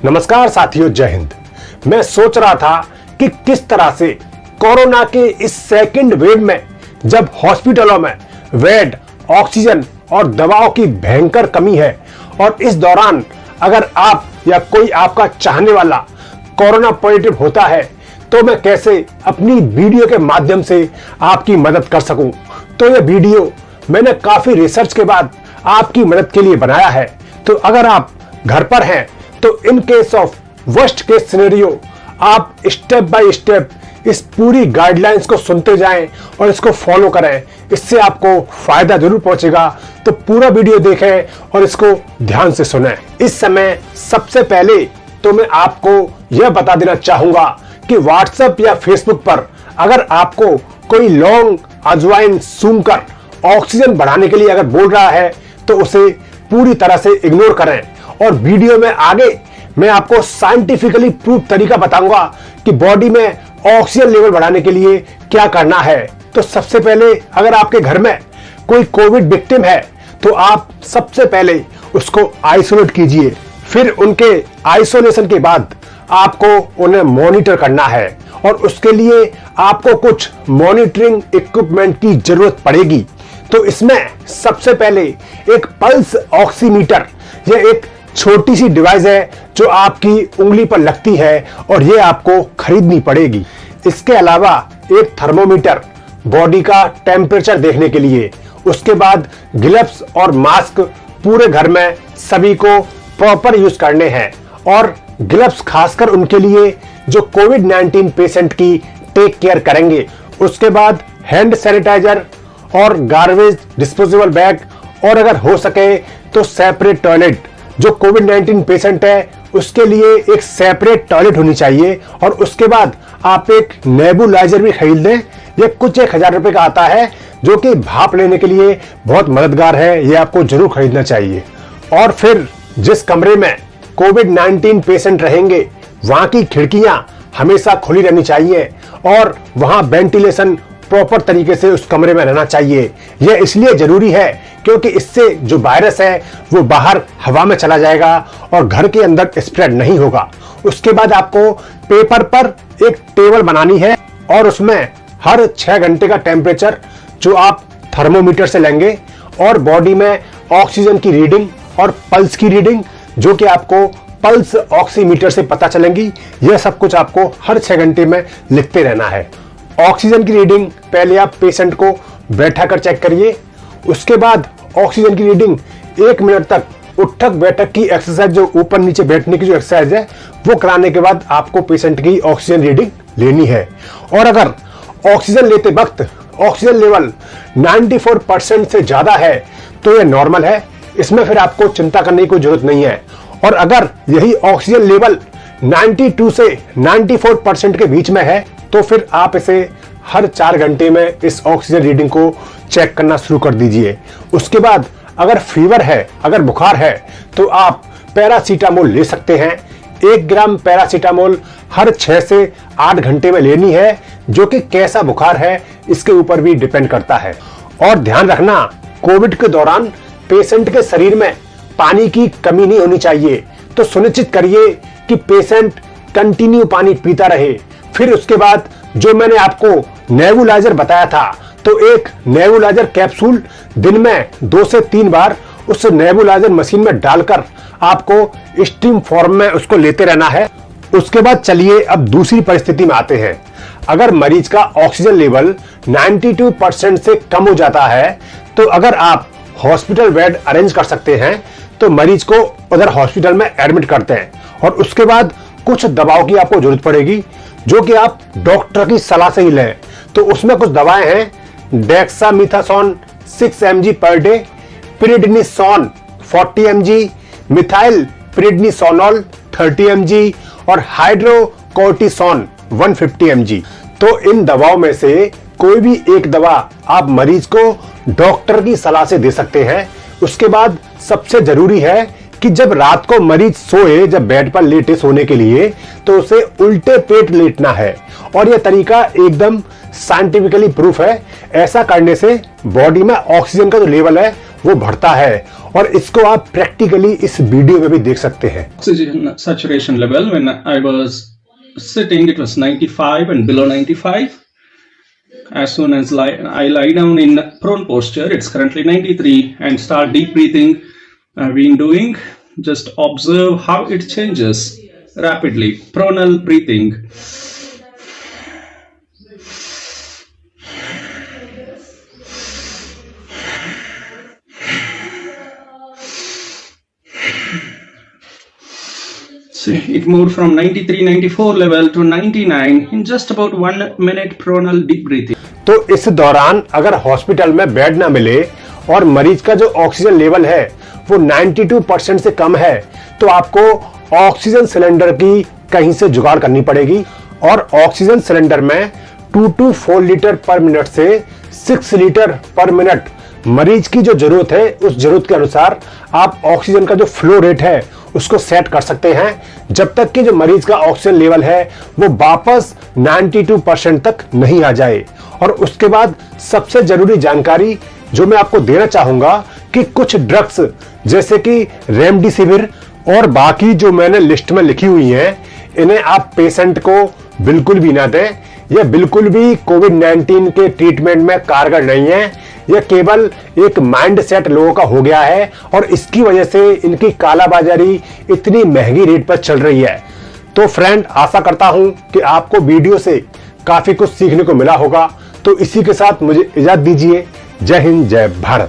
नमस्कार साथियों, जय हिंद। मैं सोच रहा था कि किस तरह से कोरोना के इस सेकंड वेव में, जब हॉस्पिटलों में बेड, ऑक्सीजन और दवाओं की भयंकर कमी है, और इस दौरान अगर आप या कोई आपका चाहने वाला कोरोना पॉजिटिव होता है, तो मैं कैसे अपनी वीडियो के माध्यम से आपकी मदद कर सकूं। तो यह वीडियो मैंने काफी रिसर्च के बाद आपकी मदद के लिए बनाया है। तो अगर आप घर पर हैं तो in case of worst case scenario आप स्टेप बाय स्टेप इस पूरी गाइडलाइंस को सुनते जाएं और इसको फॉलो करें। इससे आपको फायदा जरूर पहुंचेगा। तो पूरा वीडियो देखें और इसको ध्यान से सुनें। इस समय सबसे पहले तो मैं आपको यह बता देना चाहूंगा कि व्हाट्सएप या फेसबुक पर अगर आपको कोई लौंग, अजवाइन सूंघकर ऑक्सीजन बढ़ाने के लिए अगर बोल रहा है तो उसे पूरी तरह से इग्नोर करें। और वीडियो में आगे मैं आपको साइंटिफिकली प्रूफ तरीका बताऊंगा कि बॉडी में ऑक्सीजन लेवल बढ़ाने के लिए क्या करना है। तो सबसे पहले अगर आपके घर में कोई कोविड विक्टिम है तो आप सबसे पहले उसको आइसोलेट कीजिए। फिर उनके आइसोलेशन के बाद आपको उन्हें मॉनिटर करना है और उसके लिए आपको कुछ मॉनिटरिंग इक्विपमेंट की जरूरत पड़ेगी। तो इसमें सबसे पहले एक पल्स ऑक्सीमीटर, यह एक छोटी सी डिवाइस है जो आपकी उंगली पर लगती है और यह आपको खरीदनी पड़ेगी। इसके अलावा एक थर्मोमीटर बॉडी का टेम्परेचर देखने के लिए। उसके बाद ग्लव्स और मास्क पूरे घर में सभी को प्रॉपर यूज करने हैं, और ग्लव्स खासकर उनके लिए जो कोविड-19 पेशेंट की टेक केयर करेंगे। उसके बाद हैंड सैनिटाइजर और गार्बेज डिस्पोजेबल बैग, और अगर हो सके तो सेपरेट टॉयलेट। जो कोविड-19 पेशेंट है उसके लिए एक सेपरेट टॉयलेट होनी चाहिए। और उसके बाद आप एक नेबुलाइजर भी खरीद लें। यह कुछ 1000 रुपए का आता है जो कि भाप लेने के लिए बहुत मददगार है। यह आपको जरूर खरीदना चाहिए। और फिर जिस कमरे में कोविड-19 पेशेंट रहेंगे वहां की खिड़कियां हमेशा खुली रहनी चाहिए और वहां वेंटिलेशन प्रॉपर तरीके से उस कमरे में रहना चाहिए। यह इसलिए जरूरी है क्योंकि इससे जो वायरस है वो बाहर हवा में चला जाएगा और घर के अंदर स्प्रेड नहीं होगा। उसके बाद आपको पेपर पर एक टेबल बनानी है और उसमें हर 6 घंटे का टेम्परेचर जो आप थर्मोमीटर से लेंगे, और बॉडी में ऑक्सीजन की रीडिंग और पल्स की रीडिंग जो कि आपको पल्स ऑक्सीमीटर से पता चलेंगी। यह सब कुछ आपको हर 6 घंटे में लिखते रहना है। ऑक्सीजन की रीडिंग पहले आप पेशेंट को बैठा कर चेक करिए। उसके बाद ऑक्सीजन की रीडिंग 1 मिनट तक उठक बैठक की एक्सरसाइज, जो ऊपर नीचे बैठने की जो एक्सरसाइज है वो कराने के बाद आपको पेशेंट की ऑक्सीजन रीडिंग लेनी है। और अगर ऑक्सीजन लेते वक्त ऑक्सीजन लेवल 94% से ज्यादा है तो यह नॉर्मल है। इसमें फिर आपको चिंता करने की कोई जरूरत नहीं है। और अगर यही ऑक्सीजन लेवल 92 से 94% के बीच में है तो फिर आप इसे हर 4 घंटे में इस ऑक्सीजन रीडिंग को चेक करना शुरू कर दीजिए। उसके बाद अगर फीवर है, अगर बुखार है, तो आप पैरासीटामोल ले सकते हैं। 1 ग्राम पैरासीटामोल हर 6 से 8 घंटे में लेनी है, जो कि कैसा बुखार है इसके ऊपर भी डिपेंड करता है। और ध्यान रखना, कोविड के दौरान पेशेंट के शरीर में पानी की कमी नहीं होनी चाहिए। तो सुनिश्चित करिए कि पेशेंट कंटिन्यू पानी पीता रहे। फिर उसके बाद जो मैंने आपको नेबुलाइजर बताया था, तो एक नेबुलाइजर कैप्सूल दिन में 2 से 3 बार उस नेबुलाइजर मशीन में डालकर आपको स्टीम फॉर्म में उसको लेते रहना है। उसके बाद चलिए अब दूसरी परिस्थिति में आते हैं। अगर मरीज का ऑक्सीजन लेवल 92% से कम हो जाता है तो अगर आप हॉस्पिटल बेड अरेंज कर सकते हैं तो मरीज को उधर हॉस्पिटल में एडमिट करते हैं। और उसके बाद कुछ दवाओं की आपको जरूरत पड़ेगी जो कि आप डॉक्टर की सलाह से ही लें। तो उसमें कुछ दवाएं हैं, dexamethasone 6 mg per day, prednisone 40 mg, methyl prednisolone 30 mg और हाइड्रोकोर्टिसोन 150 mg। तो इन दवाओं में से कोई भी एक दवा आप मरीज को डॉक्टर की सलाह से दे सकते हैं। उसके बाद सबसे जरूरी है कि जब रात को मरीज सोए, जब बेड पर लेटे सोने के लिए, तो उसे उल्टे पेट लेटना है। और यह तरीका एकदम साइंटिफिकली प्रूफ है। ऐसा करने से बॉडी में ऑक्सीजन का जो लेवल है वो बढ़ता है और इसको आप प्रैक्टिकली इस वीडियो में भी देख सकते हैं। Oxygen saturation level when I was sitting, it was 95 and below 95. As soon as I lie down in prone posture, it's currently 93, and start deep breathing. I've been doing, just observe how it changes rapidly. Pronal breathing. See, it moved from 93, 94 level to 99 in just about 1 minute pronal deep breathing. तो इस दौरान अगर hospital में bed ना मिले और मरीज का जो ऑक्सीजन लेवल है वो 92% से कम है तो आपको ऑक्सीजन सिलेंडर की कहीं से जुगाड़ करनी पड़ेगी और ऑक्सीजन सिलेंडर में 2 to 4 लीटर पर मिनट से 6 लीटर पर मिनट मरीज की जो जरूरत है उस जरूरत के अनुसार आप ऑक्सीजन का जो फ्लो रेट है उसको सेट कर सकते हैं जब तक कि जो मरीज का ऑक्सीजन लेवल है वो वापस 92% तक नहीं आ जाए। और उसके बाद सबसे जरूरी जानकारी जो मैं आपको देना चाहूंगा कि कुछ ड्रग्स जैसे कि रेमडेसिविर और बाकी जो मैंने लिस्ट में लिखी हुई हैं इन्हें आप पेशेंट को बिल्कुल भी ना दें। यह बिल्कुल भी कोविड-19 के ट्रीटमेंट में कारगर नहीं है। यह केवल एक माइंड सेट लोगों का हो गया है और इसकी वजह से इनकी कालाबाजारी इतनी महंगी रेट पर चल रही है। तो फ्रेंड, आशा करता हूं कि आपको वीडियो से काफी कुछ सीखने को मिला होगा। तो इसी के साथ मुझे इजाजत दीजिए। जय हिंद, जय भारत।